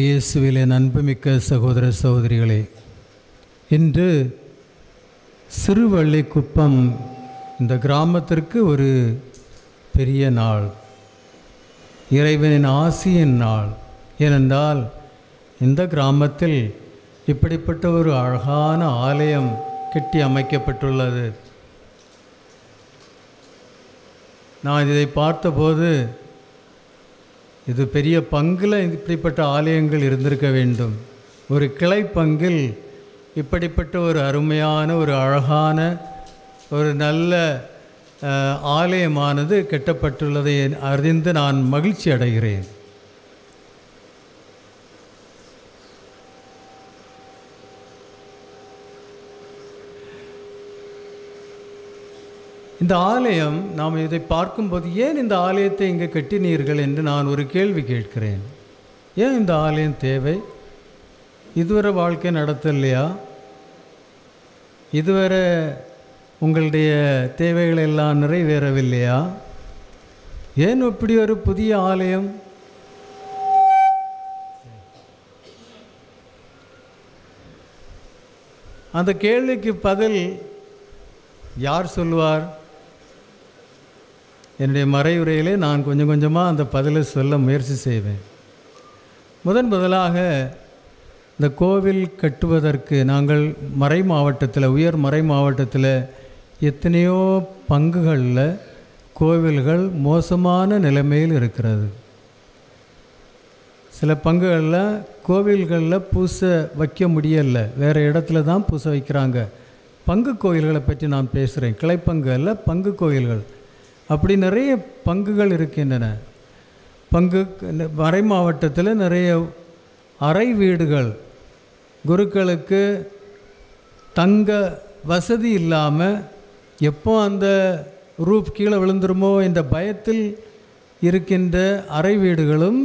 இயேசுவிலே அன்புமிக்க சகோதர சகோதரிகளே, இன்று சிறுவள்ளிக்குப்பம் இந்த கிராமத்திற்கு ஒரு பெரிய நாள், இறைவனின் ஆசியின் நாள். ஏனென்றால் இந்த கிராமத்தில் இப்படிப்பட்ட ஒரு அழகான ஆலயம் கட்டி அமைக்கப்பட்டுள்ளது. நான் இதை பார்த்தபோது இது பெரிய பங்கில் இப்படிப்பட்ட ஆலயங்கள் இருந்திருக்க வேண்டும். ஒரு கிளை பங்கில் இப்படிப்பட்ட ஒரு அருமையான ஒரு அழகான ஒரு நல்ல ஆலயமானது கட்டப்பட்டுள்ளதை அறிந்து நான் மகிழ்ச்சி அடைகிறேன். இந்த ஆலயம் நாம் இதை பார்க்கும்போது ஏன் இந்த ஆலயத்தை இங்கே கட்டினீர்கள் என்று நான் ஒரு கேள்வி கேட்கிறேன். ஏன் இந்த ஆலயம் தேவை? இதுவரை வாழ்க்கை நடத்தலையா? இதுவரை உங்களுடைய தேவைகள் எல்லாம் நிறைவேறவில்லையா? ஏன் இப்படி ஒரு புதிய ஆலயம்? அந்த கேள்விக்கு பதில் யார் சொல்லுவார்? என்னுடைய மறைவுரையிலே நான் கொஞ்சம் கொஞ்சமாக அந்த பதிலை சொல்ல முயற்சி செய்வேன். முதலாக இந்த கோவில் கட்டுவதற்கு நாங்கள் மறை மாவட்டத்தில், உயர் மறை மாவட்டத்தில் எத்தனையோ பங்குகளில் கோவில்கள் மோசமான நிலைமையில் இருக்கிறது. சில பங்குகளில் கோவில்களில் பூசை வைக்க முடியலை, வேறு இடத்துல தான் பூசை வைக்கிறாங்க. பங்கு கோயில்களை பற்றி நான் பேசுகிறேன். கிளைப்பங்கு அல்ல, பங்கு கோயில்கள். அப்படி நிறைய பங்குகள் இருக்கின்றன. மறை மாவட்டத்தில் நிறைய அறை வீடுகள், குருக்களுக்கு தங்க வசதி இல்லாமல் எப்போ அந்த ரூப் கீழே விழுந்துருமோ என்ற பயத்தில் இருக்கின்ற அறை வீடுகளும்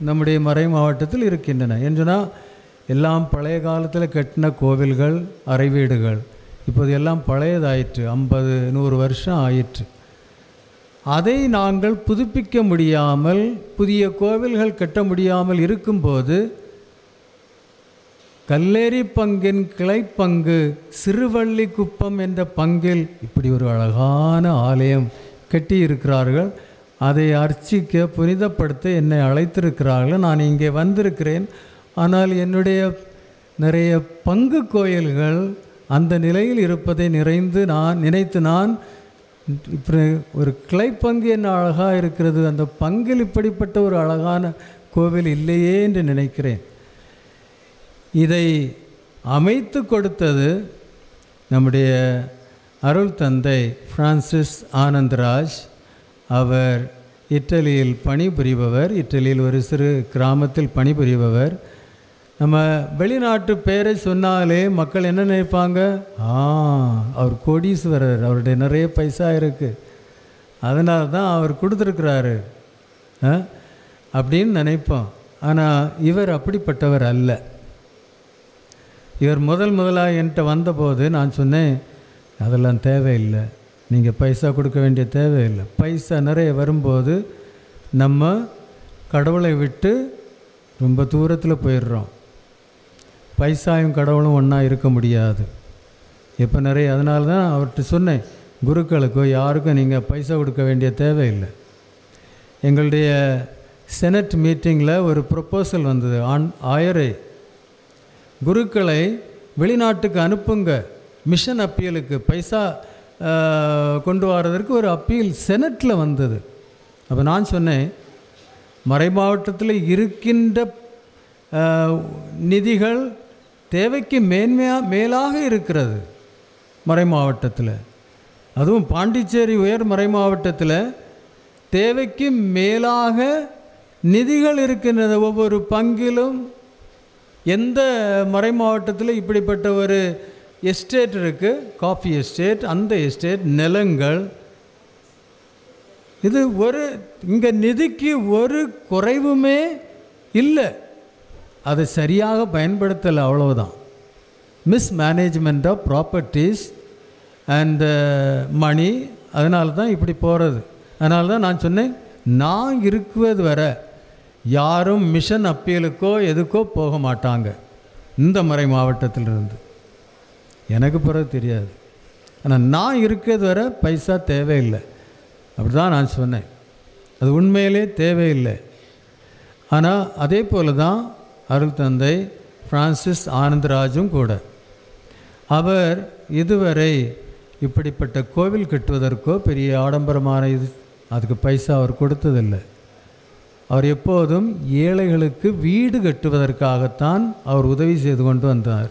நம்முடைய மறை மாவட்டத்தில் இருக்கின்றன. என்றுனா எல்லாம் பழைய காலத்தில் கட்டின கோவில்கள், அறை வீடுகள் இப்போது எல்லாம் பழையதாயிற்று, 50-100 வருஷம் ஆயிற்று. அதை நாங்கள் புதுப்பிக்க முடியாமல், புதிய கோவில்கள் கட்ட முடியாமல் இருக்கும்போது கல்லேரி பங்கின் கிளைப்பங்கு சிறுவள்ளிக்குப்பம் என்ற பங்கில் இப்படி ஒரு அழகான ஆலயம் கட்டியிருக்கிறார்கள். அதை அர்ச்சிக்க, புனிதப்படுத்த என்னை அழைத்திருக்கிறார்கள். நான் இங்கே வந்திருக்கிறேன். ஆனால் என்னுடைய நிறைய பங்கு கோயில்கள் அந்த நிலையில் இருப்பதை நினைத்து நான் இப்படி ஒரு கிளைப்பங்கு என்ன அழகாக இருக்கிறது, அந்த பங்கில் இப்படிப்பட்ட ஒரு அழகான கோவில் இல்லையே என்று நினைக்கிறேன். இதை அமைத்து கொடுத்தது நம்முடைய அருள் தந்தை பிரான்சிஸ் ஆனந்தராஜ். அவர் இத்தாலியில் பணிபுரிபவர், இத்தாலியில் ஒரு சிறு கிராமத்தில் பணிபுரிபவர். நம்ம வெளிநாட்டு பேரை சொன்னாலே மக்கள் என்ன நினைப்பாங்க? அவர் கோடீஸ்வரர், அவருடைய நிறைய பைசா இருக்குது, அதனால தான் அவர் கொடுத்துருக்கிறாரு அப்படின்னு நினைப்போம். ஆனால் இவர் அப்படிப்பட்டவர் அல்ல. இவர் முதலாக என்கிட்ட வந்தபோது நான் சொன்னேன், அதெல்லாம் தேவையில்லை, நீங்கள் பைசா கொடுக்க வேண்டிய தேவையில்லை. பைசா நிறைய வரும்போது நம்ம கடவுளை விட்டு ரொம்ப தூரத்தில் போயிடுறோம். பைசாயும் கடவுளும் ஒன்றா இருக்க முடியாது. இப்போ நிறைய, அதனால தான் அவர்கிட்ட சொன்னேன், குருக்களுக்கோ யாருக்கும் நீங்கள் பைசா கொடுக்க வேண்டிய தேவையில்லை. எங்களுடைய செனட் மீட்டிங்கில் ஒரு ப்ரொப்போசல் வந்தது. ஆயரே, குருக்களை வெளிநாட்டுக்கு அனுப்புங்க, மிஷன் அப்பீலுக்கு பைசா கொண்டு வரதற்கு ஒரு அப்பீல் செனட்டில் வந்தது. அப்போ நான் சொன்னேன், மறை மாவட்டத்தில் இருக்கின்ற நிதிகள் தேவைக்கு மேலாக இருக்கிறது. மறை மாவட்டத்தில், அதுவும் பாண்டிச்சேரி உயர் மறை மாவட்டத்தில் தேவைக்கு மேலாக நிதிகள் இருக்கின்றது. ஒவ்வொரு பங்கிலும் எந்த மறை மாவட்டத்தில் இப்படிப்பட்ட ஒரு எஸ்டேட் இருக்குது, காஃபி எஸ்டேட், அந்த எஸ்டேட் நிலங்கள், இது இங்கே நிதிக்கு ஒரு குறைவுமே இல்லை. அதை சரியாக பயன்படுத்தலை, அவ்வளவுதான். Mismanagement of properties and money, அதனால தான் இப்படி போகிறது. அதனால தான் நான் சொன்னேன், நான் இருக்குவது வரை யாரும் மிஷன் அப்பீலுக்கோ எதுக்கோ போக மாட்டாங்க இந்த மறை மாவட்டத்திலிருந்து. எனக்கு பிறகு தெரியாது. ஆனால் நான் இருக்கிறது வரை பைசா தேவையில்லை, அப்படி தான் நான் சொன்னேன். அது உண்மையிலே தேவையில்லை. ஆனால் அதே போல தான் அருள் தந்தை பிரான்சிஸ் ஆனந்தராஜும் கூட. அவர் இதுவரை இப்படிப்பட்ட கோவில் கட்டுவதற்கோ பெரிய ஆடம்பரமான அதுக்கு பைசா அவர் கொடுத்ததில்லை. அவர் எப்போதும் ஏழைகளுக்கு வீடு கட்டுவதற்காகத்தான் அவர் உதவி செய்து கொண்டு வந்தார்.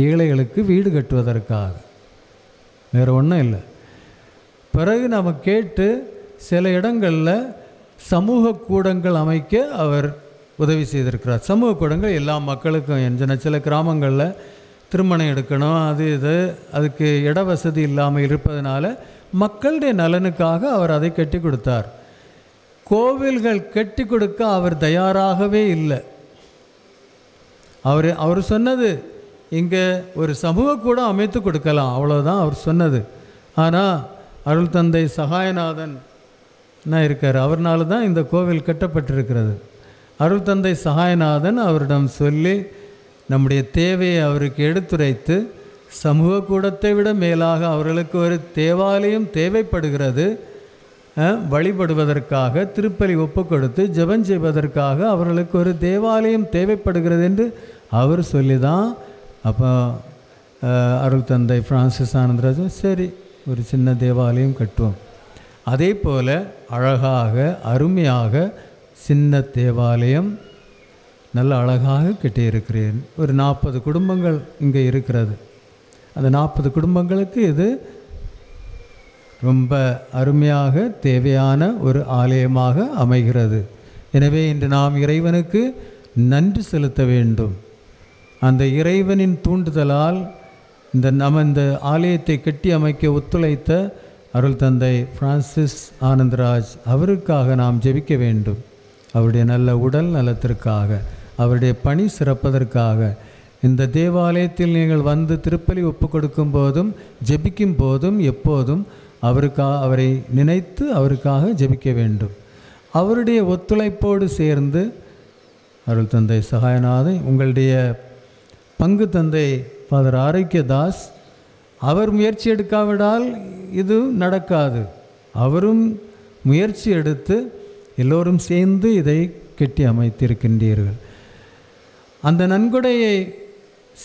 ஏழைகளுக்கு வீடு கட்டுவதற்காக, வேறு ஒன்றும் இல்லை. பிறகு நம்ம கேட்டு சில இடங்களில் சமூக கூடங்கள் அமைக்க அவர் உதவி செய்திருக்கிறார். சமூக கூடங்கள் எல்லா மக்களுக்கும், சில கிராமங்களில் திருமணம் எடுக்கணும், அது இது, அதுக்கு இட வசதி இல்லாமல் இருப்பதனால மக்களுடைய நலனுக்காக அவர் அதை கட்டி கொடுத்தார். கோவில்கள் கட்டி கொடுக்க அவர் தயாராகவே இல்லை. அவர் சொன்னது இங்கே ஒரு சமூக கூட அமைத்து கொடுக்கலாம், அவ்வளோதான் அவர் சொன்னது. ஆனால் அருள் தந்தை சகாயநாதன் இருக்கார், அவர்னால தான் இந்த கோவில் கட்டப்பட்டிருக்கிறது. அருள் தந்தை சகாயநாதன் அவரிடம் சொல்லி நம்முடைய தேவையை அவருக்கு எடுத்துரைத்து, சமூக கூடத்தை விட மேலாக அவர்களுக்கு ஒரு தேவாலயம் தேவைப்படுகிறது, வழிபடுவதற்காக திருப்பலி ஒப்பு கொடுத்து ஜெபம் செய்வதற்காக அவர்களுக்கு ஒரு தேவாலயம் தேவைப்படுகிறது என்று அவர் சொல்லி தான் அப்போ அருள் தந்தை பிரான்சிஸ் ஆனந்தராஜன் சரி ஒரு சின்ன தேவாலயம் கட்டுவோம். அதே போல் அழகாக அருமையாக சின்ன தேவாலயம் நல்ல அழகாக கட்டியிருக்கிறேன். ஒரு 40 குடும்பங்கள் இங்கே இருக்கிறது. அந்த 40 குடும்பங்களுக்கு இது ரொம்ப அருமையாக தேவையான ஒரு ஆலயமாக அமைகிறது. எனவே இன்று நாம் இறைவனுக்கு நன்றி செலுத்த வேண்டும். அந்த இறைவனின் தூண்டுதலால் இந்த ஆலயத்தை கட்டி அமைக்க ஒத்துழைத்த அருள் தந்தை பிரான்சிஸ் ஆனந்தராஜ் அவருக்காக நாம் ஜெபிக்க வேண்டும். அவருடைய நல்ல உடல் நலத்திற்காக, அவருடைய பணி சிறப்பதற்காக. இந்த தேவாலயத்தில் நீங்கள் வந்து திருப்பலி ஒப்பு கொடுக்கும் போதும் ஜெபிக்கும் போதும் எப்போதும் அவரை நினைத்து அவருக்காக ஜெபிக்க வேண்டும். அவருடைய ஒத்துழைப்போடு சேர்ந்து அருள் தந்தை சகாயநாதன், உங்களுடைய பங்கு தந்தை ஃபாதர் ஆரோக்கியதாஸ், அவர் முயற்சி எடுக்காவிடால் இது நடக்காது. அவரும் முயற்சி எடுத்து எல்லோரும் சேர்ந்து இதை கட்டி அமைத்திருக்கின்றீர்கள். அந்த நன்கொடையை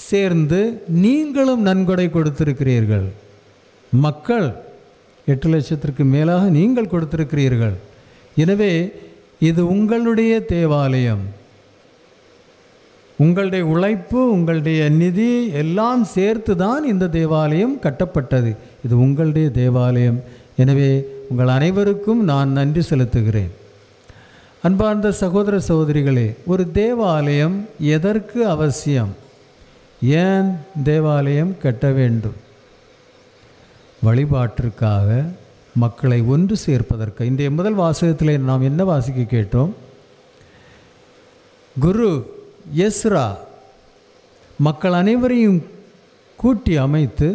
சேர்ந்து நீங்களும் நன்கொடை கொடுத்திருக்கிறீர்கள். மக்கள் 8 லட்சத்திற்கு மேலாக நீங்கள் கொடுத்திருக்கிறீர்கள். எனவே இது உங்களுடைய தேவாலயம். உங்களுடைய உழைப்பு, உங்களுடைய நிதி எல்லாம் சேர்த்து தான் இந்த தேவாலயம் கட்டப்பட்டது. இது உங்களுடைய தேவாலயம். எனவே உங்கள் அனைவருக்கும் நான் நன்றி செலுத்துகிறேன். அன்பார்ந்த சகோதர சகோதரிகளே, ஒரு தேவாலயம் எதற்கு அவசியம்? ஏன் தேவாலயம் கட்ட வேண்டும்? வழிபாட்டிற்காக, மக்களை ஒன்று சேர்ப்பதற்கு. இன்றைய முதல் வாசகத்தில் நாம் என்ன வாசிக்க கேட்டோம்? குரு எஸ்ரா மக்கள் அனைவரையும் கூட்டி அமைத்து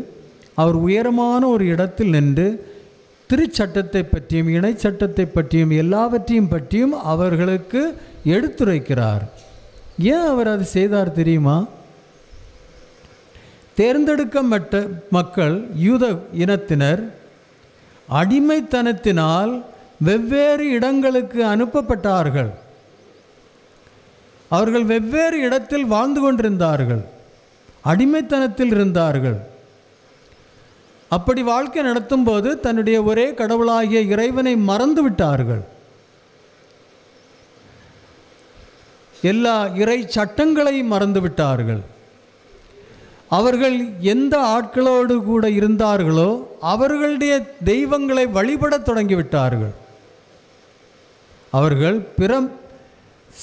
அவர் உயரமான ஒரு இடத்தில் நின்று திருச்சட்டத்தை பற்றியும் இணைச்சட்டத்தை பற்றியும் எல்லாவற்றையும் பற்றியும் அவர்களுக்கு எடுத்துரைக்கிறார். ஏன் அவர் அது செய்தார் தெரியுமா? தேர்ந்தெடுக்கப்பட்ட மக்கள், யூத இனத்தினர், அடிமைத்தனத்தினால் வெவ்வேறு இடங்களுக்கு அனுப்பப்பட்டார்கள். அவர்கள் வெவ்வேறு இடத்தில் வாழ்ந்து கொண்டிருந்தார்கள், அடிமைத்தனத்தில் இருந்தார்கள். அப்படி வாழ்க்கை நடத்தும் போது தன்னுடைய ஒரே கடவுளாகிய இறைவனை மறந்து விட்டார்கள். எல்லா இறை சட்டங்களையும் மறந்து விட்டார்கள். அவர்கள் எந்த ஆட்களோடு கூட இருந்தார்களோ அவர்களுடைய தெய்வங்களை வழிபடத் தொடங்கிவிட்டார்கள். அவர்கள் பிற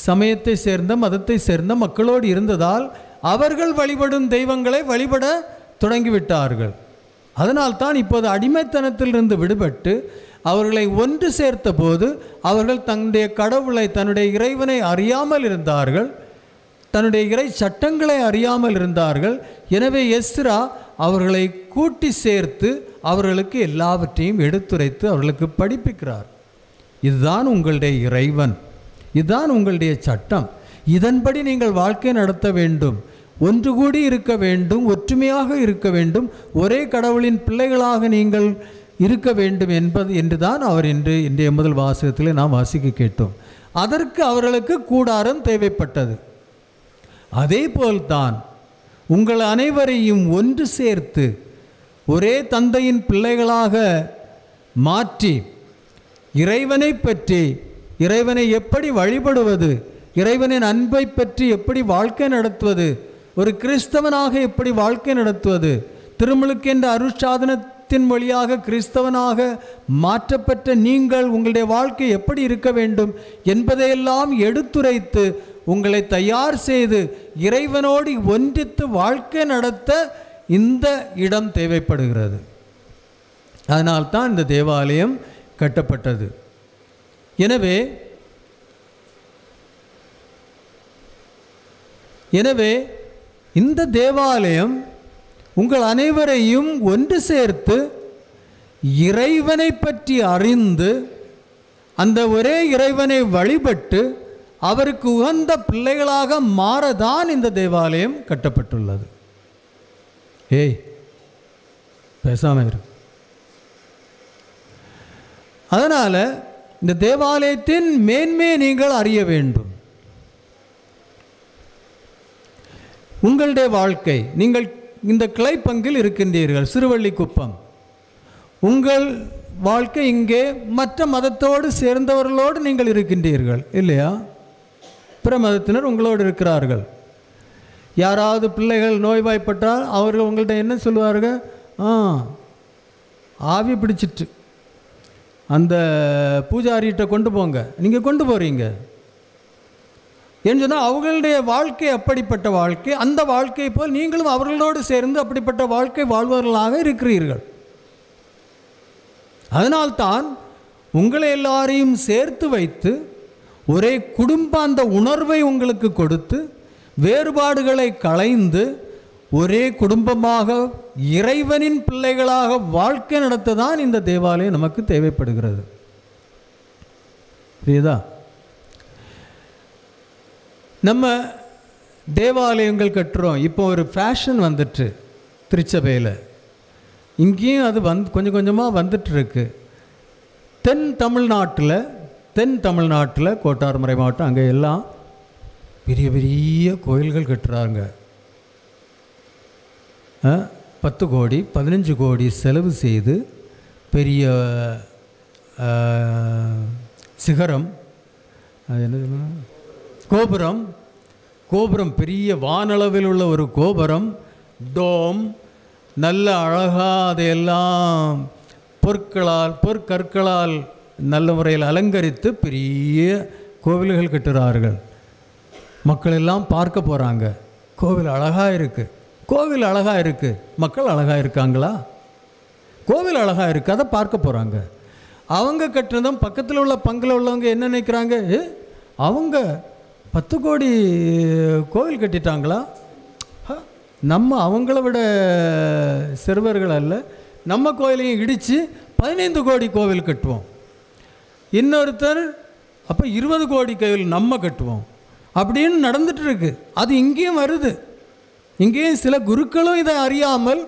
சமயத்தை சேர்ந்த மதத்தை சேர்ந்த மக்களோடு இருந்ததால் அவர்கள் வழிபடும் தெய்வங்களை வழிபட தொடங்கிவிட்டார்கள். அதனால்தான் இப்போது அடிமைத்தனத்திலிருந்து விடுபட்டு அவர்களை ஒன்று சேர்த்த போது அவர்கள் தன்னுடைய கடவுளை, தன்னுடைய இறைவனை அறியாமல் இருந்தார்கள், தன்னுடைய இறை சட்டங்களை அறியாமல் இருந்தார்கள். எனவே எஸ்ரா அவர்களை கூட்டி சேர்த்து அவர்களுக்கு எல்லாவற்றையும் எடுத்துரைத்து அவர்களுக்கு படிப்பிக்கிறார். இதுதான் உங்களுடைய இறைவன், இதுதான் உங்களுடைய சட்டம். இதன்படி நீங்கள் வாழ்க்கை நடத்த வேண்டும், ஒன்று கூடி இருக்க வேண்டும், ஒற்றுமையாக இருக்க வேண்டும், ஒரே கடவுளின் பிள்ளைகளாக நீங்கள் இருக்க வேண்டும் என்றுதான் அவர் இன்றைய முதல் வாசகத்தில் நாம் வாசிக்க கேட்டோம். அதற்கு அவர்களுக்கு கூடாரம் தேவைப்பட்டது. அதே போல்தான் உங்கள் அனைவரையும் ஒன்று சேர்த்து ஒரே தந்தையின் பிள்ளைகளாக மாற்றி இறைவனை பற்றி, இறைவனை எப்படி வழிபடுவது, இறைவனின் அன்பை பற்றி எப்படி வாழ்க்கை நடத்துவது, ஒரு கிறிஸ்தவனாக எப்படி வாழ்க்கை நடத்துவது, திருமுழுக்கு என்ற அருட்சாதனத்தின் வழியாக கிறிஸ்தவனாக மாற்றப்பட்ட நீங்கள் உங்களுடைய வாழ்க்கை எப்படி இருக்க வேண்டும் என்பதையெல்லாம் எடுத்துரைத்து உங்களை தயார் செய்து இறைவனோடு ஒன்றித்து வாழ்க்கை நடத்த இந்த இடம் தேவைப்படுகிறது. அதனால்தான் இந்த தேவாலயம் கட்டப்பட்டது. எனவே இந்த தேவாலயம் உங்கள் அனைவரையும் ஒன்று சேர்த்து இறைவனை பற்றி அறிந்து அந்த ஒரே இறைவனை வழிபட்டு அவருக்கு உகந்த பிள்ளைகளாக மாறதான் இந்த தேவாலயம் கட்டப்பட்டுள்ளது. ஏய், பேசாம இரு. அதனால் இந்த தேவாலயத்தின் மேன்மையை நீங்கள் அறிய வேண்டும். உங்களுடைய வாழ்க்கை, நீங்கள் இந்த கிளை பங்கில் இருக்கின்றீர்கள், சிறுவள்ளிக்குப்பம். உங்கள் வாழ்க்கை இங்கே மற்ற மதத்தோடு சேர்ந்தவர்களோடு நீங்கள் இருக்கின்றீர்கள் இல்லையா? பிற மதத்தினர் உங்களோடு இருக்கிறார்கள். யாராவது பிள்ளைகள் நோய்வாய்ப்பட்டால் அவர்கள் உங்கள்கிட்ட என்ன சொல்லுவார்கள்? ஆவி பிடிச்சிட்டு அந்த பூஜாரிகிட்ட கொண்டு போங்க. நீங்கள் கொண்டு போகிறீங்க என்று சொன்னால் அவர்களுடைய வாழ்க்கை அப்படிப்பட்ட வாழ்க்கை. அந்த வாழ்க்கையை போல் நீங்களும் அவர்களோடு சேர்ந்து அப்படிப்பட்ட வாழ்க்கை வாழ்வர்களாக இருக்கிறீர்கள். அதனால்தான் உங்களை எல்லாரையும் சேர்த்து வைத்து ஒரே குடும்ப அந்த உணர்வை உங்களுக்கு கொடுத்து வேறுபாடுகளை களைந்து ஒரே குடும்பமாக இறைவனின் பிள்ளைகளாக வாழ்க்கை நடத்த தான் இந்த தேவாலயம் நமக்கு தேவைப்படுகிறது. புரியுதா? நம்ம தேவாலயங்கள் கட்டுறோம். இப்போ ஒரு ஃபேஷன் வந்துட்டு திருச்சபையில், இங்கேயும் அது கொஞ்சம் கொஞ்சமாக வந்துட்டுருக்கு. தென் தமிழ்நாட்டில் கோட்டார்மறை மாவட்டம் அங்கே எல்லாம் பெரிய பெரிய கோயில்கள் கட்டுறாங்க. 10 கோடி 15 கோடி செலவு செய்து பெரிய சிகரம், அது என்ன, கோபுரம், பெரிய வானளவில் உள்ள ஒரு கோபுரம், டோம், நல்ல அழகாக அதையெல்லாம் பொற்கற்களால் நல்ல முறையில் அலங்கரித்து பெரிய கோவில்கள் கட்டுறார்கள். மக்கள் எல்லாம் பார்க்க போகிறாங்க. கோவில் அழகாக இருக்குது, மக்கள் அழகாக இருக்காங்களா? கோவில் அழகாக இருக்குது, அதை பார்க்க போகிறாங்க. அவங்க கட்டுறதும் பக்கத்தில் உள்ள பங்கில் உள்ளவங்க என்ன நினைக்கிறாங்க? அவங்க 10 கோடி கோவில் கட்டிட்டாங்களா? நம்ம அவங்கள விட சிறுவர்கள் அல்ல, நம்ம கோயிலையும் இடித்து 15 கோடி கோவில் கட்டுவோம். இன்னொருத்தர் அப்போ 20 கோடி கோவில் நம்ம கட்டுவோம் அப்படின்னு நடந்துட்டுருக்கு. அது இங்கேயும் வருது. இங்கேயும் சில குருக்களும் இதை அறியாமல்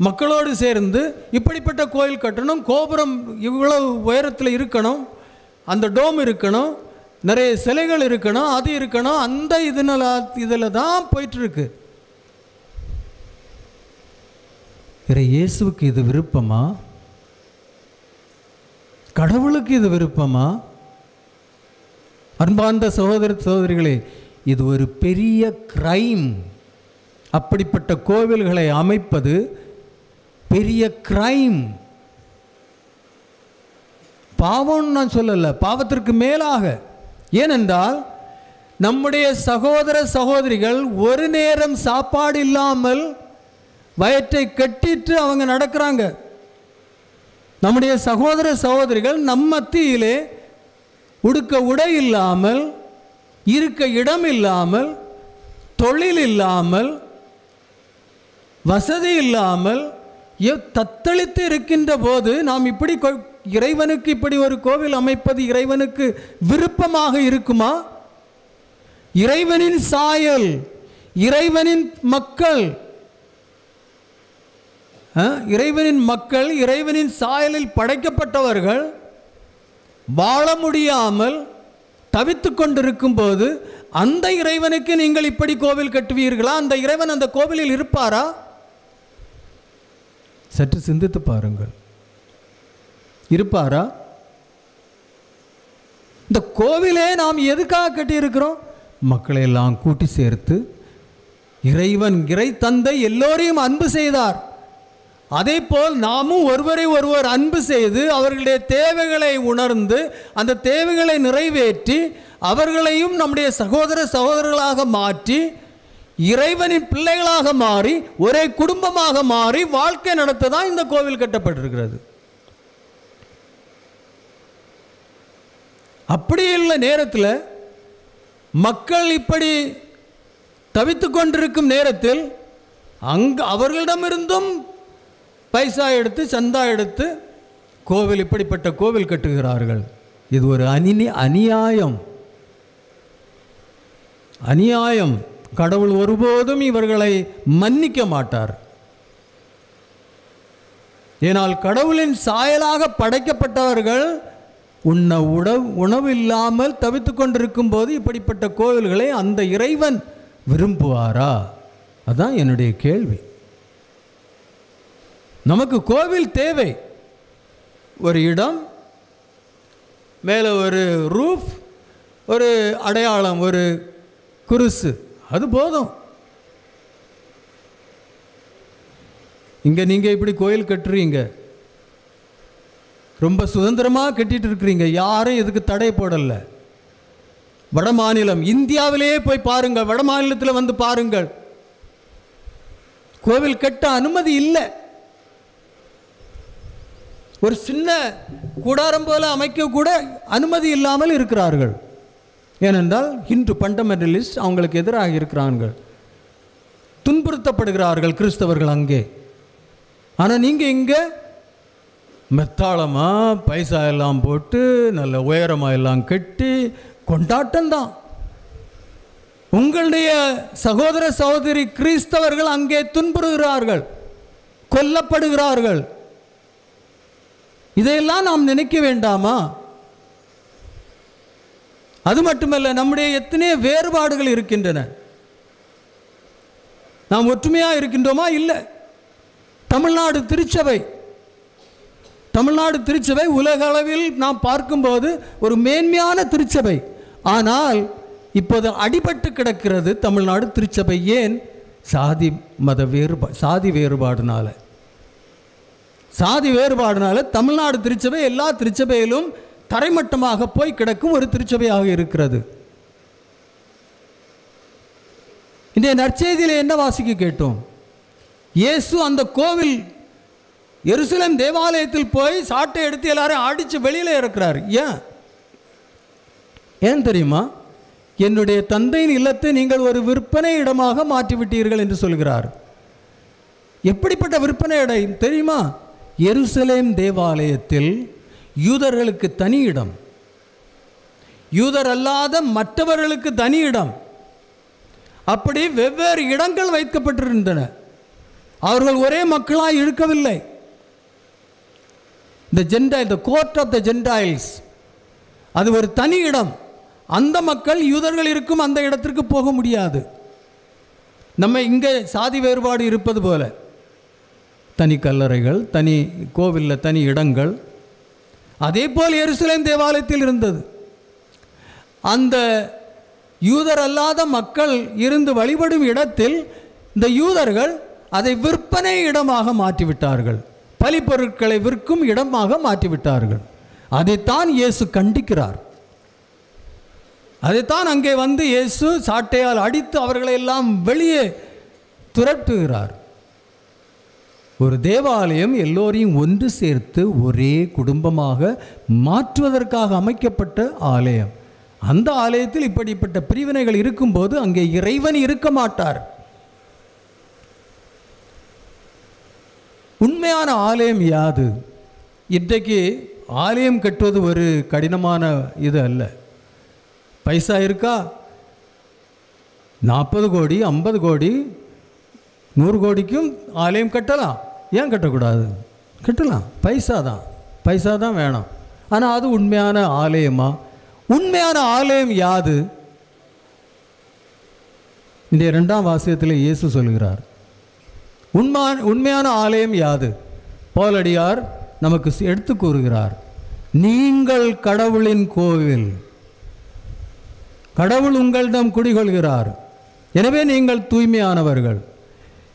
மக்களோடு சேர்ந்து இப்படிப்பட்ட கோயில் கட்டணும், கோபுரம் இவ்வளவு உயரத்தில் இருக்கணும், அந்த டோம் இருக்கணும், நிறைய சிலைகள் இருக்கணும், அது இருக்கணும், அந்த இதில் தான் போயிட்டுருக்கு. இயேசுவுக்கு இது விருப்பமா? கடவுளுக்கு இது விருப்பமா? அன்பார்ந்த சகோதரிகளே, இது ஒரு பெரிய கிரைம். அப்படிப்பட்ட கோவில்களை அமைப்பது பெரிய கிரைம். பாவம்னு நான் சொல்லலை, பாவத்திற்கு மேலாக. ஏனென்றால் நம்முடைய சகோதர சகோதரிகள் ஒரு நேரம் சாப்பாடு இல்லாமல் வயிற்றை கட்டிட்டு அவங்க நடக்கிறாங்க. நம்முடைய சகோதர சகோதரிகள் நம் மத்தியிலே உடுக்க உடை இல்லாமல், இருக்க இடம் இல்லாமல், தொழில் இல்லாமல், வசதி இல்லாமல் தத்தளித்து இருக்கின்ற போது நாம் இப்படி இறைவனுக்கு இப்படி ஒரு கோவில் அமைப்பது இறைவனுக்கு விருப்பமாக இருக்குமா? இறைவனின் சாயல், இறைவனின் மக்கள், இறைவனின் மக்கள், இறைவனின் சாயலில் படைக்கப்பட்டவர்கள் வாழ முடியாமல் தவித்து கொண்டிருக்கும் போது அந்த இறைவனுக்கு நீங்கள் இப்படி கோவில் கட்டுவீர்களா? அந்த இறைவன் அந்த கோவிலில் இருப்பாரா? சற்று சிந்தித்து பாருங்கள். இருப்பாரா? இந்த கோவிலே நாம் எதுக்காக கட்டியிருக்கிறோம்? மக்களை எல்லாம் கூட்டி சேர்த்து இறைவன், இறை தந்தை எல்லோரையும் அன்பு செய்தார். அதே போல் நாமும் ஒருவரை ஒருவர் அன்பு செய்து அவர்களுடைய தேவைகளை உணர்ந்து அந்த தேவைகளை நிறைவேற்றி அவர்களையும் நம்முடைய சகோதர சகோதரர்களாக மாற்றி இறைவனின் பிள்ளைகளாக மாறி ஒரே குடும்பமாக மாறி வாழ்க்கை நடத்த தான் இந்த கோவில் கட்டப்பட்டிருக்கிறது. அப்படி உள்ள நேரத்தில் மக்கள் இப்படி தவித்து கொண்டிருக்கும் நேரத்தில் அவர்களிடமிருந்தும் பைசா எடுத்து சந்தா எடுத்து கோவில், இப்படிப்பட்ட கோவில் கட்டுகிறார்கள். இது ஒரு அநியாயம். அநியாயம். கடவுள் ஒருபோதும் இவர்களை மன்னிக்க மாட்டார். ஏனால் கடவுளின் சாயலாக படைக்கப்பட்டவர்கள் உணவு இல்லாமல் தவித்து கொண்டிருக்கும் போது இப்படிப்பட்ட கோவில்களை அந்த இறைவன் விரும்புவாரா? அதுதான் என்னுடைய கேள்வி. நமக்கு கோவில் தேவை. ஒரு இடம், மேலே ஒரு ரூஃப், ஒரு அடையாளம், ஒரு குருசு, அது போதும். இங்கே நீங்கள் இப்படி கோயில் கட்டுறீங்க, ரொம்ப சுதந்திரமாக கட்டிட்டு இருக்கிறீங்க, யாரும் இதுக்கு தடை போடலை. வட மாநிலம், இந்தியாவிலேயே போய் பாருங்கள், வட மாநிலத்தில் வந்து பாருங்கள், கோவில் கட்ட அனுமதி இல்லை. ஒரு சின்ன கூடாரம் போல அமைக்க கூட அனுமதி இல்லாமல் இருக்கிறார்கள். ஏனென்றால் இன்று ஃபண்டமெண்டலிஸ்ட் அவங்களுக்கு எதிராக இருக்கிறார்கள், துன்புறுத்தப்படுகிறார்கள் கிறிஸ்தவர்கள் அங்கே. ஆனால் நீங்கள் இங்கே மெத்தாளமாக பைசா எல்லாம் போட்டு நல்ல உயரமாக எல்லாம் கட்டி கொண்டாட்டம்தான். உங்களுடைய சகோதர சகோதரி கிறிஸ்தவர்கள் அங்கே துன்புறுகிறார்கள், கொல்லப்படுகிறார்கள். இதையெல்லாம் நாம் நினைக்க வேண்டாமா? அது மட்டுமல்ல, நம்முடைய எத்தனை வேறுபாடுகள் இருக்கின்றன. நாம் ஒற்றுமையாக இருக்கின்றோமா? இல்லை. தமிழ்நாடு திருச்சபை உலக அளவில் நாம் பார்க்கும்போது ஒரு மேன்மையான திருச்சபை. ஆனால் இப்போது அடிபட்டு கிடக்கிறது தமிழ்நாடு திருச்சபை. ஏன்? சாதி வேறுபாடுனால தமிழ்நாடு திருச்சபை எல்லா திருச்சபையிலும் தரைமட்டமாக போய் கிடக்கும் ஒரு திருச்சபையாக இருக்கிறது. இந்த நற்செய்தியில் என்ன வாசிக்க கேட்டோம்? இயேசு அந்த கோவில் எருசலேம் தேவாலயத்தில் போய் சாட்டை எடுத்து எல்லாரையும் அடித்து வெளியில் இறக்குறாரு. ஏன் தெரியுமா? என்னுடைய தந்தையின் இல்லத்தை நீங்கள் ஒரு விற்பனை இடமாக மாற்றிவிட்டீர்கள் என்று சொல்கிறார். எப்படிப்பட்ட விற்பனை இடம் தெரியுமா? எருசலேம் தேவாலயத்தில் யூதர்களுக்கு தனி இடம், யூதர் அல்லாத மற்றவர்களுக்கு தனி இடம், அப்படி வெவ்வேறு இடங்கள் வைக்கப்பட்டிருந்தன. அவர்கள் ஒரே மக்களாய் இருக்கவில்லை. The court of the gentiles, அது ஒரு தனி இடம். அந்த மக்கள் யூதர்கள் இருக்கும் அந்த இடத்திற்கு போக முடியாது. நம்ம இங்கே சாதி வேறுபாடு இருப்பது போல தனி கல்லறைகள், தனி கோவிலில் தனி இடங்கள், அதே போல் எருசலேம் தேவாலயத்தில் இருந்தது. அந்த யூதர் அல்லாத மக்கள் இருந்து வழிபடும் இடத்தில் இந்த யூதர்கள் அதை விற்பனை இடமாக மாற்றிவிட்டார்கள், பலி பொருட்களை விற்கும் இடமாக மாற்றிவிட்டார்கள். அதைத்தான் இயேசு கண்டிக்கிறார். அதைத்தான் அங்கே வந்து இயேசு சாட்டையால் அடித்து அவர்களை எல்லாம் வெளியே துரட்டுகிறார். ஒரு தேவாலயம் எல்லோரையும் ஒன்று சேர்த்து ஒரே குடும்பமாக மாற்றுவதற்காக அமைக்கப்பட்ட ஆலயம். அந்த ஆலயத்தில் இப்படிப்பட்ட பிரிவினைகள் இருக்கும்போது அங்கே இறைவன் இருக்க மாட்டார். உண்மையான ஆலயம் யாது? இன்றைக்கு ஆலயம் கட்டுவது ஒரு கடினமான இது அல்ல. பைசா இருக்கா, 40 கோடி 50 கோடி 100 கோடிக்கும் ஆலயம் கட்டலாம். ஏன் கட்டக்கூடாது? கட்டலாம். பைசா தான் வேணும். ஆனால் அது உண்மையான ஆலயமா? உண்மையான ஆலயம் யாது? இந்த 2ஆம் வாசகத்தில் இயேசு சொல்கிறார், உண்மையான ஆலயம் யாது? பவுலடியார் நமக்கு எடுத்து கூறுகிறார், நீங்கள் கடவுளின் கோவில், கடவுள் உங்களிடம் குடிகொள்கிறார், எனவே நீங்கள் தூய்மையானவர்கள்.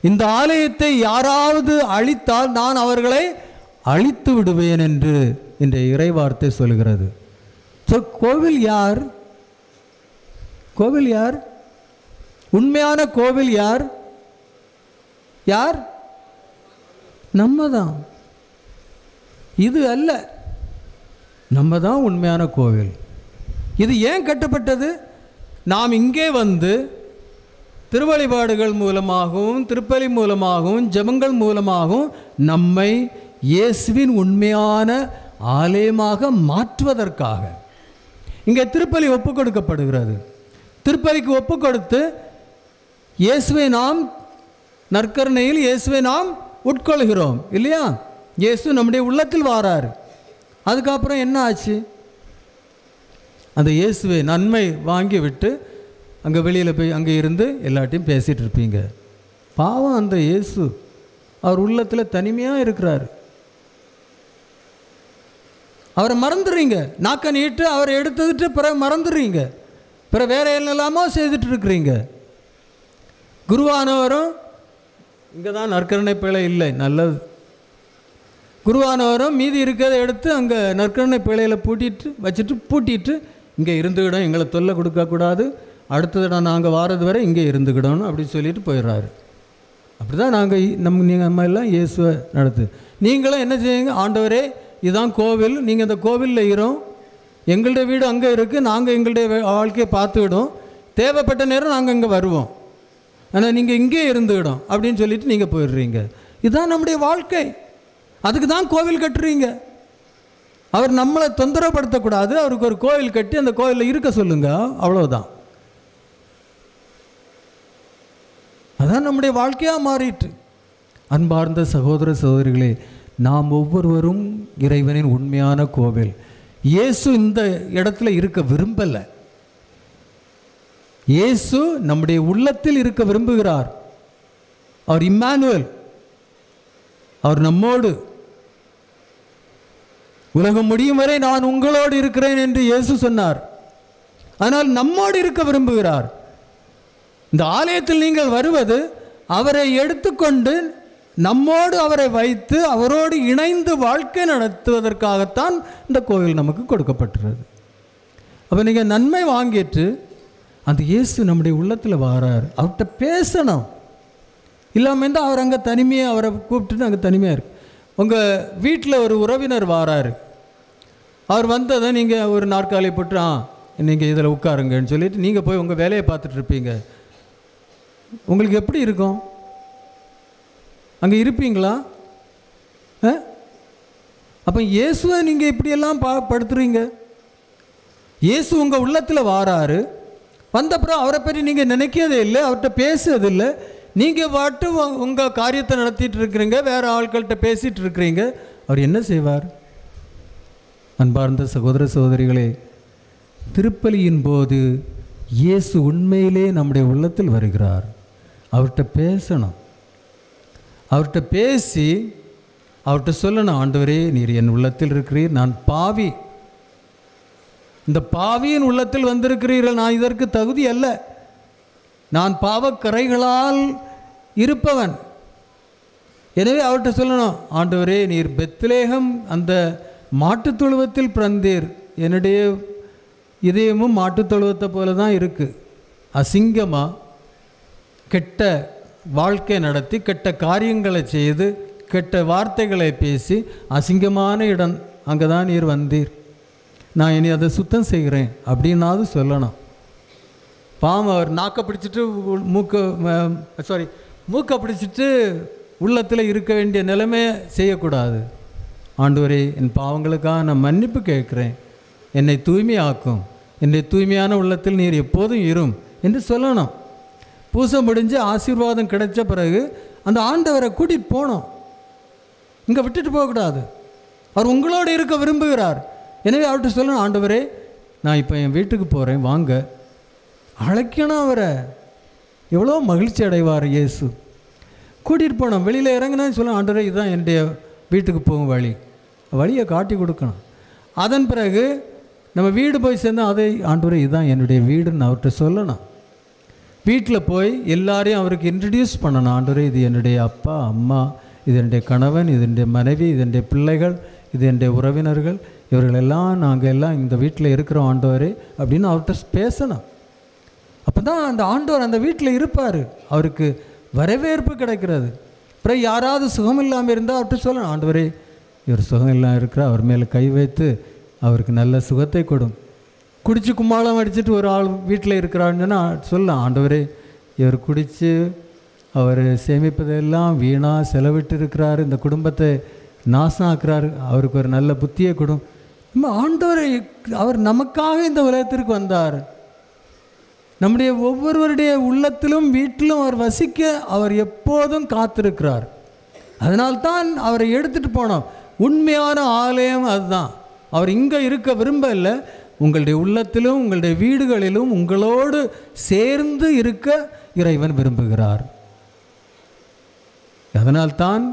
இந்த ஆலயத்தை யாராவது அழித்தால் நான் அவர்களை அழித்து விடுவேன் என்று இந்த இறைவார்த்தை சொல்கிறது. கோவில் யார்? கோவில் யார்? உண்மையான கோவில் யார்? யார்? நம்ம தான். இது அல்ல, நம்ம தான் உண்மையான கோவில். இது ஏன் கட்டப்பட்டது? நாம் இங்கே வந்து திருவழிபாடுகள் மூலமாகவும் திருப்பலி மூலமாகவும் ஜெபங்கள் மூலமாகவும் நம்மை இயேசுவின் உண்மையான ஆலயமாக மாற்றுவதற்காக இங்கே திருப்பலி ஒப்பு கொடுக்கப்படுகிறது. திருப்பலிக்கு ஒப்பு கொடுத்து இயேசுவை நாம் நற்கருணையில் இயேசுவை நாம் உட்கொள்கிறோம் இல்லையா? இயேசு நம்முடைய உள்ளத்தில் வாரார். அதுக்கப்புறம் என்ன ஆச்சு? அந்த இயேசுவை நன்மை வாங்கி விட்டு அங்கே வெளியில் போய் அங்கே இருந்து எல்லாட்டையும் பேசிகிட்டு இருப்பீங்க. பாவம் அந்த இயேசு அவர் உள்ளத்தில் தனிமையாக இருக்கிறார். அவரை மறந்துடுறீங்க. நாக்க நீட்டு அவரை எடுத்துக்கிட்டு பிறகு மறந்துடுறீங்க. பிறகு வேற என்னெல்லாமோ செய்துட்டு இருக்கிறீங்க. குருவானவரும் இங்கே தான் நற்கருணை பிழை இல்லை, நல்லது. குருவானவரும் மீதி இருக்கிறத எடுத்து அங்கே நற்கருணை பிழையில் பூட்டிட்டு இங்கே இருந்துக்கிடும், எங்களை தொல்லை கொடுக்கக்கூடாது, அடுத்தது நாங்கள் வாரது வரை இங்கே இருந்துக்கிடணும் அப்படின்னு சொல்லிட்டு போயிடுறாரு. அப்படி தான் நாங்கள் நம்ம எல்லாம் இயேசுவை நடத்து. நீங்களும் என்ன செய்யுங்க? ஆண்டவரே இதுதான் கோவில், நீங்கள் இந்த கோவிலில் இரும், எங்களுடைய வீடு அங்கே இருக்குது, நாங்கள் எங்களுடைய வாழ்க்கையை பார்த்துக்கிடும், தேவைப்பட்ட நேரம் நாங்கள் இங்கே வருவோம், ஆனால் நீங்கள் இங்கே இருந்துக்கிடும் அப்படின்னு சொல்லிட்டு நீங்கள் போயிடுறீங்க. இதுதான் நம்முடைய வாழ்க்கை. அதுக்கு தான் கோவில் கட்டுறீங்க. அவர் நம்மளை தொந்தரவுப்படுத்தக்கூடாது, அவருக்கு ஒரு கோவில் கட்டி அந்த கோவிலில் இருக்க சொல்லுங்க, அவ்வளோதான். அதான் நம்முடைய வாழ்க்கையாக மாறிட்டு. அன்பார்ந்த சகோதர சகோதரிகளே, நாம் ஒவ்வொருவரும் இறைவனின் உண்மையான கோவில். இயேசு இந்த இடத்துல இருக்க விரும்பலை. இயேசு நம்முடைய உள்ளத்தில் இருக்க விரும்புகிறார். அவர் இம்மானுவேல், அவர் நம்மோடு. உலகம் முடியும் வரை நான் உங்களோடு இருக்கிறேன் என்று இயேசு சொன்னார். ஆனால் நம்மோடு இருக்க விரும்புகிறார். இந்த ஆலயத்தில் நீங்கள் வருவது அவரை எடுத்துக்கொண்டு நம்மோடு அவரை வைத்து அவரோடு இணைந்து வாழ்க்கை நடத்துவதற்காகத்தான் இந்த கோவில் நமக்கு கொடுக்கப்பட்டுள்ளது. அப்போ நீங்கள் நன்மை வாங்கிட்டு அந்த இயேசு நம்முடைய உள்ளத்தில் வாரார், அவர்கிட்ட பேசணும். இல்லாமல் இருந்தால் அவர் அங்கே தனிமையாக அவரை கூப்பிட்டுட்டு அங்கே தனிமையாக இருக்கு. உங்கள் வீட்டில் ஒரு உறவினர் வாராரு, அவர் வந்ததை நீங்கள் ஒரு நாற்காலி போட்டு நீங்கள் இதில் உட்காருங்கன்னு சொல்லிட்டு நீங்கள் போய் உங்கள் வேலையை பார்த்துட்ருப்பீங்க. உங்களுக்கு எப்படி இருக்கும்? அங்கே இருப்பீங்களா? அப்போ இயேசுவை நீங்கள் இப்படியெல்லாம் படுத்துறீங்க. இயேசு உங்கள் உள்ளத்தில் வாராரு, வந்தப்புறம் அவரை பற்றி நீங்கள் நினைக்கிறதே இல்லை, அவர்கிட்ட பேசுறதில்லை. நீங்கள் பாட்டு உங்கள் காரியத்தை நடத்திட்டு இருக்கிறீங்க, வேறு ஆட்கள்கிட்ட பேசிகிட்டு இருக்கிறீங்க. அவர் என்ன செய்வார்? அன்பார்ந்த சகோதர சகோதரிகளே, திருப்பலியின் போது இயேசு உண்மையிலே நம்முடைய உள்ளத்தில் வருகிறார். அவர்கிட்ட பேசணும். அவர்கிட்ட பேசி அவர்கிட்ட சொல்லணும், ஆண்டவரே நீர் என் உள்ளத்தில் இருக்கிறீர், நான் பாவி, இந்த பாவியின் உள்ளத்தில் வந்திருக்கிறீர்கள், நான் இதற்கு தகுதி அல்ல, நான் பாவக்கரைகளால் இருப்பவன். எனவே அவர்கிட்ட சொல்லணும், ஆண்டவரே நீர் பெத்லேகம் அந்த மாட்டுத் தொழுவத்தில் பிறந்தீர், என்னுடைய இதயமும் மாட்டுத் தொழுவத்தை போல தான் இருக்குது. அசிங்கமாக கெட்ட வாழ்க்கை நடத்தி கெட்ட காரியங்களை செய்து கெட்ட வார்த்தைகளை பேசி அசிங்கமான இடம் அங்கே தான் நீர் வந்தீர், நான் இனி அதை சுத்தம் செய்கிறேன் அப்படின்னாவது சொல்லணும். பாவம் அவர் நாக்கை பிடிச்சிட்டு மூக்கை பிடிச்சிட்டு உள்ளத்தில் இருக்க வேண்டிய நிலைமையை செய்யக்கூடாது. ஆண்டவரே, என் பாவங்களுக்காக நான் மன்னிப்பு கேட்குறேன், என்னை தூய்மையாக்கும், என்னுடைய தூய்மையான உள்ளத்தில் நீர் எப்போதும் இரும் என்று சொல்லணும். பூசை முடிஞ்சு ஆசீர்வாதம் கிடைச்ச பிறகு அந்த ஆண்டவரை கூட்டிகிட்டு போகணும். இங்கே விட்டுட்டு போகக்கூடாது. அவர் உங்களோடு இருக்க விரும்புகிறார். எனவே அவர்கிட்ட சொல்லணும், ஆண்டவரே, நான் இப்போ என் வீட்டுக்கு போகிறேன், வாங்க. அழைக்கணும் அவரை. எவ்வளோ மகிழ்ச்சி அடைவார் இயேசு. கூட்டிகிட்டு போனோம். வெளியில் இறங்கினான்னு சொல்லணும், ஆண்டவரே, இதுதான் என்னுடைய வீட்டுக்கு போகும் வழியை காட்டி கொடுக்கணும். அதன் பிறகு நம்ம வீடு போய் சேர்ந்தால் அதை, ஆண்டவரே, இதுதான் என்னுடைய வீடுன்னு அவர்கிட்ட சொல்லணும். வீட்டில் போய் எல்லாரையும் அவருக்கு இன்ட்ரடியூஸ் பண்ணணும். ஆண்டவரே, இது என்னுடைய அப்பா அம்மா, இது என்னுடைய கணவன், இது என்னுடைய மனைவி, இது என்னுடைய பிள்ளைகள், இது என்னுடைய உறவினர்கள், இவர்களெல்லாம் நாங்கள் எல்லாம் இந்த வீட்டில் இருக்கிறோம் ஆண்டவரே அப்படின்னு அவர்கிட்ட பேசணும். அப்போ தான் அந்த ஆண்டவர் அந்த வீட்டில் இருப்பார். அவருக்கு வரவேற்பு கிடைக்கிறது. அப்புறம் யாராவது சுகம் இல்லாமல் இருந்தால் அவர்கிட்ட சொல்லணும், ஆண்டவரே, இவர் சுகம் இல்லாமல் இருக்கிற, அவர் மேலே கை வைத்து அவருக்கு நல்ல சுகத்தை கொடும். குடித்து கும்மாளம் அடிச்சுட்டு ஒரு ஆள் வீட்டில் இருக்கிறான்னு சொல்லலாம், ஆண்டவரே, இவர் குடித்து அவர் சேமிப்பதெல்லாம் வீணாக செலவிட்டு இருக்கிறார், இந்த குடும்பத்தை நாசம் ஆக்குறாரு, அவருக்கு ஒரு நல்ல புத்தியை கொடும். நம்ம ஆண்டவரை, அவர் நமக்காக இந்த உலகத்திற்கு வந்தார். நம்முடைய ஒவ்வொருவருடைய உள்ளத்திலும் வீட்டிலும் அவர் வசிக்க அவர் எப்போதும் காத்திருக்கிறார். அதனால்தான் அவரை எடுத்துகிட்டு போனோம். உண்மையான ஆலயம் அதுதான். அவர் இங்கே இருக்க விரும்பல, உங்களுடைய உள்ளத்திலும் உங்களுடைய வீடுகளிலும் உங்களோடு சேர்ந்து இருக்க இறைவன் விரும்புகிறார். அதனால்தான்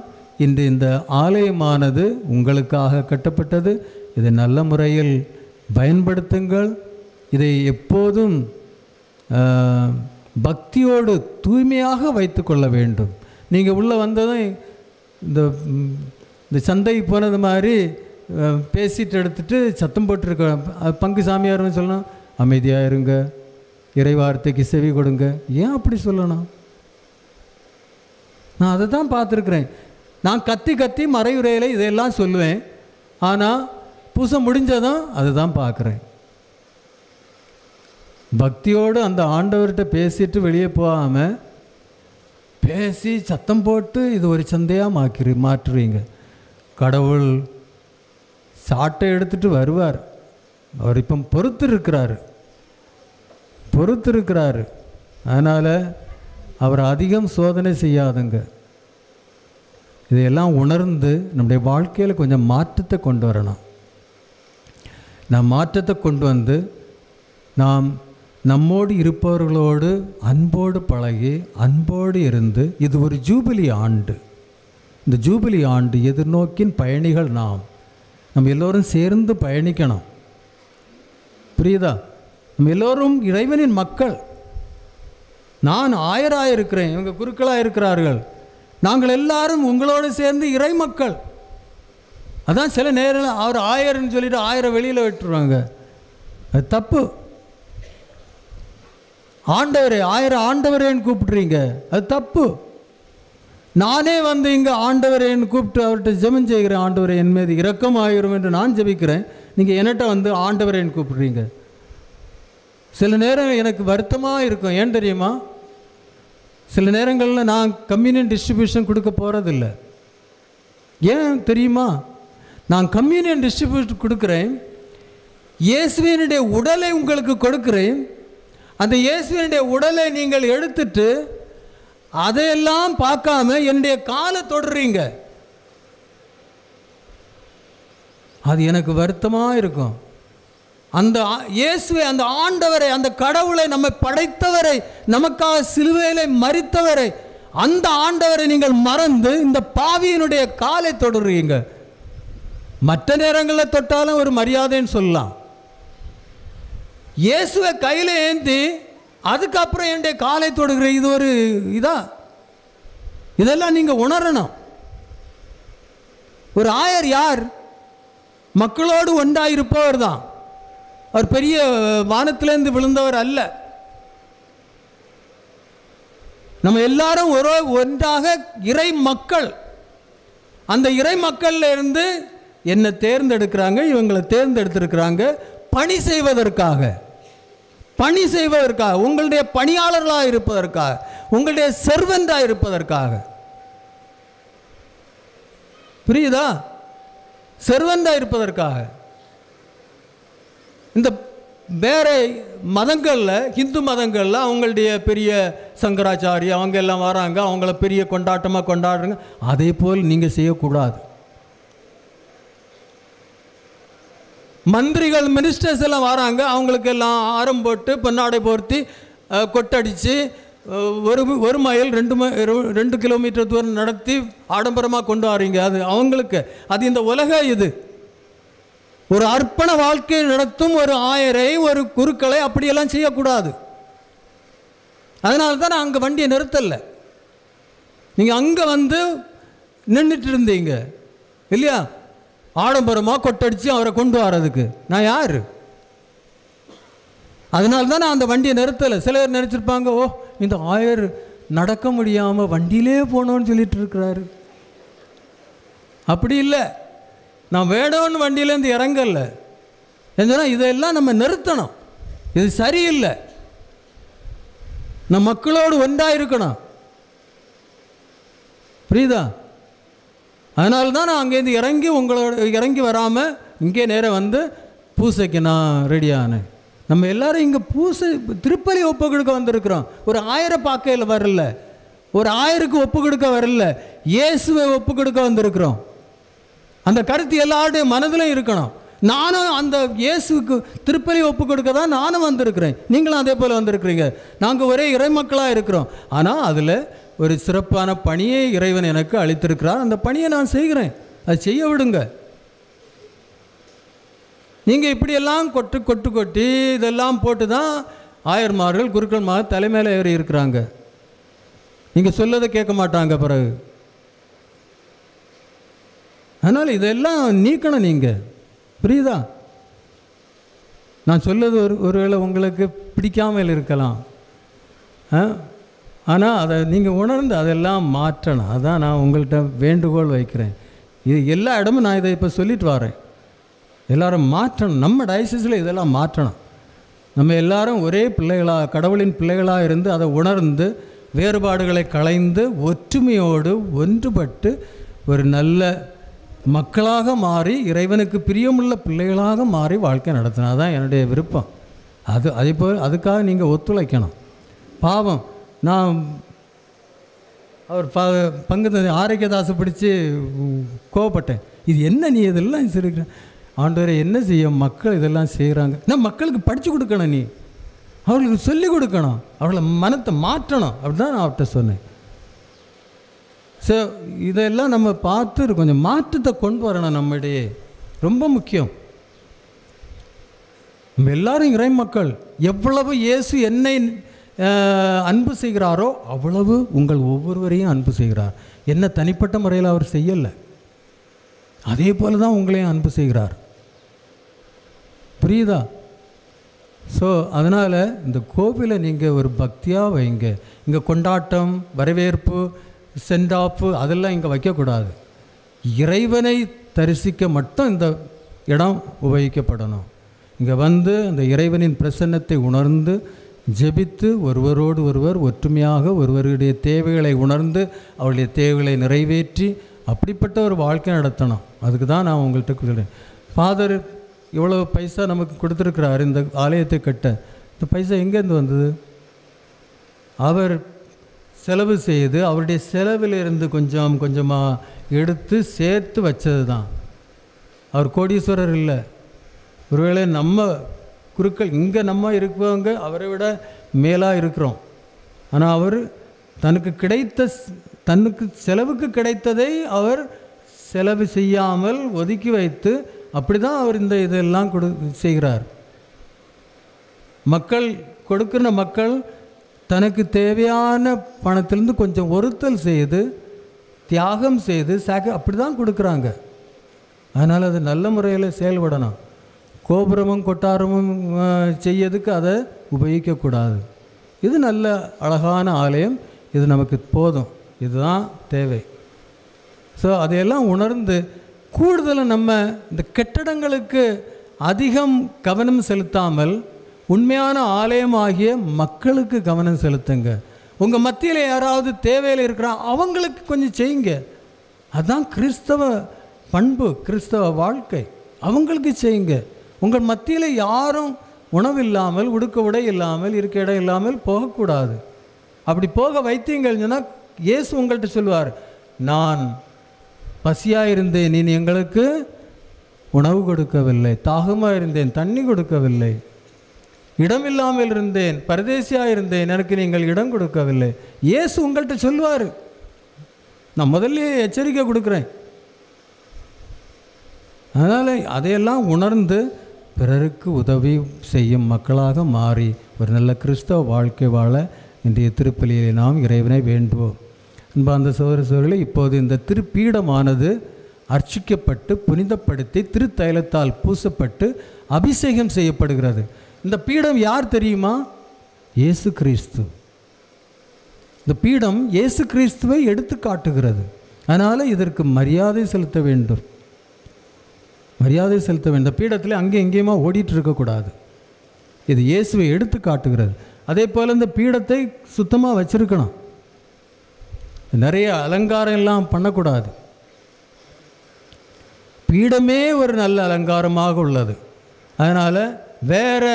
இன்று இந்த ஆலயமானது உங்களுக்காக கட்டப்பட்டது. இதை நல்ல முறையில் பயன்படுத்துங்கள். இதை எப்போதும் பக்தியோடு தூய்மையாக வைத்து கொள்ள வேண்டும். நீங்கள் உள்ளே வந்ததும் இந்த சந்தைக்கு போனது மாதிரி பேசிட்டு எடுத்துகிட்டு சத்தம் போட்டிருக்க பங்கு சாமியார்னு சொல்லணும், அமைதியாக இருங்க, இறை வார்த்தைக்கு செவி கொடுங்க. ஏன் அப்படி சொல்லணும்? நான் அதை தான் பார்த்துருக்குறேன். நான் கத்தி கத்தி மறையுறையில் இதெல்லாம் சொல்லுவேன். ஆனால் பூசை முடிஞ்சதும் அதுதான் பார்க்குறேன். பக்தியோடு அந்த ஆண்டவர்கிட்ட பேசிட்டு வெளியே போகாமல் பேசி சத்தம் போட்டு இது ஒரு சந்தையாக மாற்றுவீங்க. கடவுள் சாட்டை எடுத்துகிட்டு வருவார். அவர் இப்போ பொறுத்து இருக்கிறாரு. அதனால் அவர் அதிகம் சோதனை செய்யாதுங்க. இதையெல்லாம் உணர்ந்து நம்முடைய வாழ்க்கையில் கொஞ்சம் மாற்றத்தை கொண்டு வரணும். மாற்றத்தை கொண்டு வந்து நாம் நம்மோடு இருப்பவர்களோடு அன்போடு பழகி அன்போடு இருந்து, இது ஒரு ஜூபிலி ஆண்டு. இந்த ஜூபிலி ஆண்டு எதிர்நோக்கின் பயணிகள் நம்ம எல்லோரும் சேர்ந்து பயணிக்கணும். புரியுதா? நம்ம எல்லோரும் இறைவனின் மக்கள். நான் ஆயராக இருக்கிறேன், இவங்க குருக்களாக இருக்கிறார்கள். நாங்கள் எல்லாரும் உங்களோடு சேர்ந்து இறை மக்கள். அதான் சில நேரம் அவர் ஆயர்னு சொல்லிட்டு 1000 வெளியில் விட்டுருவாங்க. அது தப்பு. ஆண்டவரே, 1000 ஆண்டவரேன்னு கூப்பிட்றீங்க, அது தப்பு. நானே வந்து இங்கே ஆண்டவரேன்னு கூப்பிட்டு அவர்கிட்ட ஜெபம் செய்கிறேன். ஆண்டவரே, என் மீது இரக்கம் ஆயிரும் என்று நான் ஜெபிக்கிறேன். நீங்கள் என்கிட்ட வந்து ஆண்டவரேன்னு கூப்பிட்றீங்க. சில நேரம் எனக்கு வருத்தமாக இருக்கும். ஏன் தெரியுமா? சில நேரங்களில் நான் கம்யூனியன் டிஸ்ட்ரிபியூஷன் கொடுக்க போகிறதில்ல. ஏன் தெரியுமா? நான் கம்யூனியன் டிஸ்ட்ரிபியூஷன் கொடுக்குறேன், இயேசுவினுடைய உடலை உங்களுக்கு கொடுக்குறேன். அந்த இயேசுவினுடைய உடலை நீங்கள் எடுத்துட்டு அதையெல்லாம் பார்க்காம என்னுடைய காலை தொடுறீங்க. அது எனக்கு வருத்தமாக இருக்கும். அந்த இயேசுவை, அந்த ஆண்டவரை, அந்த கடவுளை, நம்மை படைத்தவரை, நமக்காக சிலுவையிலே மரித்தவரை, அந்த ஆண்டவரை நீங்கள் மறந்து இந்த பாவியினுடைய காலை தொடுறீங்க. மற்ற நேரங்களில் தொட்டாலும் ஒரு மரியாதைன்னு சொல்லலாம். இயேசுவை கையில் ஏந்தி அதுக்கப்புறம் என்னுடைய காலை தொடுகிற இது ஒரு இதெல்லாம் நீங்கள் உணரணும். ஒரு ஆயர் யார்? மக்களோடு ஒன்றாயிருப்பவர் தான். அவர் பெரிய வானத்திலேருந்து விழுந்தவர் அல்ல. நம்ம எல்லாரும் ஒன்றாக இறை மக்கள். அந்த இறை மக்கள்ல இருந்து என்னை தேர்ந்தெடுக்கிறாங்க, இவங்களை தேர்ந்தெடுத்திருக்கிறாங்க பணி செய்வதற்காக, உங்களுடைய பணியாளர்களாக இருப்பதற்காக, உங்களுடைய செர்வெண்டாக இருப்பதற்காக. புரியுதா? செர்வண்டாக இருப்பதற்காக. இந்த வேற மதங்களில், இந்து மதங்களில் அவங்களுடைய பெரிய சங்கராச்சாரி அவங்க எல்லாம் வராங்க, அவங்கள பெரிய கொண்டாட்டமாக கொண்டாடுறாங்க. அதே போல் நீங்கள் செய்யக்கூடாது. மந்திரிகள், மினிஸ்டர்ஸ் எல்லாம் வராங்க, அவங்களுக்கெல்லாம் ஆரம் போட்டு பொன்னாடை போர்த்தி கொட்டடித்து ஒரு மைல் 2 கிலோமீட்டர் தூரம் நடத்தி ஆடம்பரமாக கொண்டு வரீங்க. அது அவங்களுக்கு, அது இந்த உலக இது. ஒரு அர்ப்பண வாழ்க்கை நடத்தும் ஒரு ஆயரை, ஒரு குருக்களை அப்படியெல்லாம் செய்யக்கூடாது. அதனால தான் நான் அங்கே வண்டியை நிறுத்தலை. நீங்கள் அங்கே வந்து நின்றுட்டு இருந்தீங்க இல்லையா? ஆடம்பரமாக கொட்டடிச்சு அவரை கொண்டு வரதுக்கு நான் யார்? அதனால தான் நான் அந்த வண்டியை நிறுத்தலை. சிலர் நினச்சிருப்பாங்க, ஓ இந்த ஆயர் நடக்க முடியாமல் வண்டியிலே போனோன்னு சொல்லிட்டு இருக்கிறாரு. அப்படி இல்லை. நான் வேணும்னு வண்டியிலேருந்து இறங்கலை. என்னன்னா இதெல்லாம் நம்ம நிறுத்தணும். இது சரியில்லை. நம்ம மக்களோடு ஒன்றாக இருக்கணும். புரியுதா? அதனால தான் நான் அங்கேருந்து இறங்கி வராமல் இங்கே நேரம் வந்து பூசைக்கு நான் ரெடியானேன். நம்ம எல்லோரும் இங்கே பூசை திருப்பலி ஒப்பு கொடுக்க வந்திருக்கிறோம். ஒரு ஆயரை பார்க்கையில் வரல, ஒரு ஆயருக்கு ஒப்பு கொடுக்க வரல, இயேசுவை ஒப்பு கொடுக்க வந்திருக்கிறோம். அந்த கருத்து எல்லாருடைய மனதிலும் இருக்கணும். நானும் அந்த இயேசுக்கு திருப்பலி ஒப்பு கொடுக்க தான் நானும் வந்திருக்கிறேன். நீங்களும் அதே போல் வந்திருக்கிறீங்க. நாங்கள் ஒரே இறைமக்களாக இருக்கிறோம். ஆனால் அதில் ஒரு சிறப்பான பணியை இறைவன் எனக்கு அளித்திருக்கிறார். அந்த பணியை நான் செய்கிறேன். அது செய்ய விடுங்க. நீங்கள் இப்படியெல்லாம் கொட்டி இதெல்லாம் போட்டு தான் ஆயர்மார்கள், குருக்கள்மார்கள் தலைமையில் ஏறி இருக்கிறாங்க. நீங்கள் சொல்லதை கேட்க மாட்டாங்க பிறகு. அதனால் இதெல்லாம் நீக்கணும். நீங்கள் புரியுதா? நான் சொல்லது ஒருவேளை உங்களுக்கு பிடிக்காமல் இருக்கலாம். ஆனால் அதை நீங்கள் உணர்ந்து அதெல்லாம் மாற்றணும். அதான் நான் உங்கள்கிட்ட வேண்டுகோள் வைக்கிறேன். இது எல்லா இடமும் நான் இதை இப்போ சொல்லிட்டு வரேன். எல்லோரும் மாற்றணும். நம்ம டயசிஸில் இதெல்லாம் மாற்றணும். நம்ம எல்லாரும் ஒரே பிள்ளைகளாக, கடவுளின் பிள்ளைகளாக இருந்து அதை உணர்ந்து வேறுபாடுகளை களைந்து ஒற்றுமையோடு ஒன்றுபட்டு ஒரு நல்ல மக்களாக மாறி இறைவனுக்கு பிரியமுள்ள பிள்ளைகளாக மாறி வாழ்க்கை நடத்தினா தான் என்னுடைய விருப்பம். அதே போல் அதுக்காக நீங்கள் ஒத்துழைக்கணும். பாவம், நான் அவர் பங்கு ஆரோக்கியதாசை பிடிச்சி கோவப்பட்டேன். இது என்ன நீ இதெல்லாம் இருக்கிற ஆண்டவரை என்ன செய்ய மக்கள் இதெல்லாம் செய்கிறாங்க? நான் மக்களுக்கு படித்து கொடுக்கணும், நீ அவர்களுக்கு சொல்லிக் கொடுக்கணும், அவளை மனத்தை மாற்றணும். அப்படி தான் நான் அவர்கிட்ட சொன்னேன். ஸோ இதெல்லாம் நம்ம பார்த்து கொஞ்சம் மாற்றத்தை கொண்டு வரணும். நம்மிடையே ரொம்ப முக்கியம். நம்ம எல்லாரும் இறை மக்கள். எவ்வளவு இயேசு என்னை அன்பு செய்கிறாரோ அவ்வளவு உங்கள் ஒவ்வொருவரையும் அன்பு செய்கிறார். என்ன தனிப்பட்ட முறையில் அவர் செய்யலை, அதே போல தான் உங்களையும் அன்பு செய்கிறார். புரியுதா? ஸோ அதனால் இந்த கோவிலை நீங்கள் ஒரு பக்தியாக வைங்க. இங்கே கொண்டாட்டம், வரவேற்பு, சென்ட் ஆஃப் அதெல்லாம் இங்கே வைக்கக்கூடாது. இறைவனை தரிசிக்க மட்டும் இந்த இடம் உபயோகிக்கப்படணும். இங்கே வந்து அந்த இறைவனின் பிரசன்னத்தை உணர்ந்து ஜெபித்து ஒருவரோடு ஒருவர் ஒற்றுமையாக ஒருவருடைய தேவைகளை உணர்ந்து அவருடைய தேவைகளை நிறைவேற்றி அப்படிப்பட்ட ஒரு வாழ்க்கை நடத்தணும். அதுக்கு தான் நான் உங்கள்கிட்ட சொல்கிறேன். ஃபாதர் இவ்வளோ பைசா நமக்கு கொடுத்துருக்கிறார் இந்த ஆலயத்தை கட்ட. இந்த பைசா எங்கேருந்து வந்தது? அவர் செலவு செய்து அவருடைய செலவிலிருந்து கொஞ்சம் கொஞ்சமாக எடுத்து சேர்த்து வச்சது தான். அவர் கோடீஸ்வரர் இல்லை. ஒருவேளை நம்ம குருக்கள் இங்கே நம்ம இருக்கிறவங்க அவரை விட மேலாக இருக்கிறோம். ஆனால் அவர் தனக்கு செலவுக்கு கிடைத்ததை அவர் செலவு செய்யாமல் ஒதுக்கி வைத்து அப்படி தான் அவர் இந்த இதெல்லாம் செய்கிறார். மக்கள் கொடுக்கிற மக்கள் தனக்கு தேவையான பணத்திலிருந்து கொஞ்சம் ஒருத்தல் செய்து தியாகம் செய்து அப்படி தான் கொடுக்குறாங்க. அதனால் அது நல்ல முறையில் செயல்படணும். கோபுரமும் கொட்டாரமும் செய்யறதுக்கு அதை உபயோகிக்கக்கூடாது. இது நல்ல அழகான ஆலயம், இது நமக்கு போதும், இதுதான் தேவை. ஸோ அதையெல்லாம் உணர்ந்து கூடுதலாக நம்ம இந்த கட்டடங்களுக்கு அதிகம் கவனம் செலுத்தாமல் உண்மையான ஆலயமாகிய மக்களுக்கு கவனம் செலுத்துங்க. உங்கள் மத்தியில் யாராவது தேவையில் இருக்கிறா அவங்களுக்கு கொஞ்சம் செய்யுங்க. அதுதான் கிறிஸ்தவ பண்பு, கிறிஸ்தவ வாழ்க்கை. அவங்களுக்கு செய்யுங்க. உங்கள் மத்தியில் யாரும் உணவு இல்லாமல், உடுக்க உடை இல்லாமல், இருக்க இடம் இல்லாமல் போகக்கூடாது. அப்படி போக வைத்தீங்கன்னு சொன்னால் இயேசு உங்கள்கிட்ட சொல்லுவார், நான் பசியாக இருந்தேன், நீ எங்களுக்கு உணவு கொடுக்கவில்லை. தாகமாக இருந்தேன், தண்ணி கொடுக்கவில்லை. இடமில்லாமல் இருந்தேன், பரதேசியாக இருந்தேன், எனக்கு நீங்கள் இடம் கொடுக்கவில்லை. இயேசு உங்கள்கிட்ட சொல்லுவார். நான் முதல்ல எச்சரிக்கை கொடுக்குறேன். அதனால் அதையெல்லாம் உணர்ந்து பிறருக்கு உதவி செய்யும் மக்களாக மாறி ஒரு நல்ல கிறிஸ்தவ வாழ்க்கை வாழ இன்றைய திருப்பலியிலே நாம் இறைவனை வேண்டுவோம். அன்பார்ந்த சகோதர சகோதரிகளே, இப்போது இந்த திருப்பீடமானது அர்ச்சிக்கப்பட்டு புனிதப்படுத்தி திருத்தைலத்தால் பூசப்பட்டு அபிஷேகம் செய்யப்படுகிறது. இந்த பீடம் யார் தெரியுமா? இயேசு கிறிஸ்து. இந்த பீடம் இயேசு கிறிஸ்துவை எடுத்து காட்டுகிறது. அதனால் இதற்கு மரியாதை செலுத்த வேண்டும். மரியாதை செலுத்த வேண்டும். இந்த பீடத்தில் அங்கே எங்கேயுமா ஓடிட்டு இருக்கக்கூடாது. இது இயேசுவை எடுத்து காட்டுகிறது. அதே போல் இந்த பீடத்தை சுத்தமாக வச்சுருக்கணும். நிறைய அலங்காரம் எல்லாம் பண்ணக்கூடாது. பீடமே ஒரு நல்ல அலங்காரமாக உள்ளது. அதனால் வேறு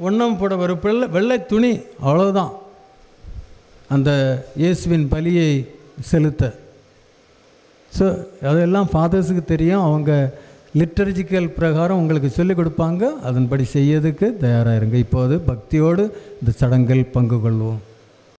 ஒன்றும் போட ஒரு வெள்ளை துணி, அவ்வளோதான் அந்த இயேசுவின் பலியை செலுத்த. ஸோ அதெல்லாம் ஃபாதர்ஸுக்கு தெரியும். அவங்க லிட்டர்ஜிக்கல் பிரகாரம் உங்களுக்கு சொல்லிக் கொடுப்பாங்க. அதன்படி செய்யறதுக்கு தயாராக இருங்க. இப்போது பக்தியோடு இந்த சடங்கில் பங்கு கொள்வோம்.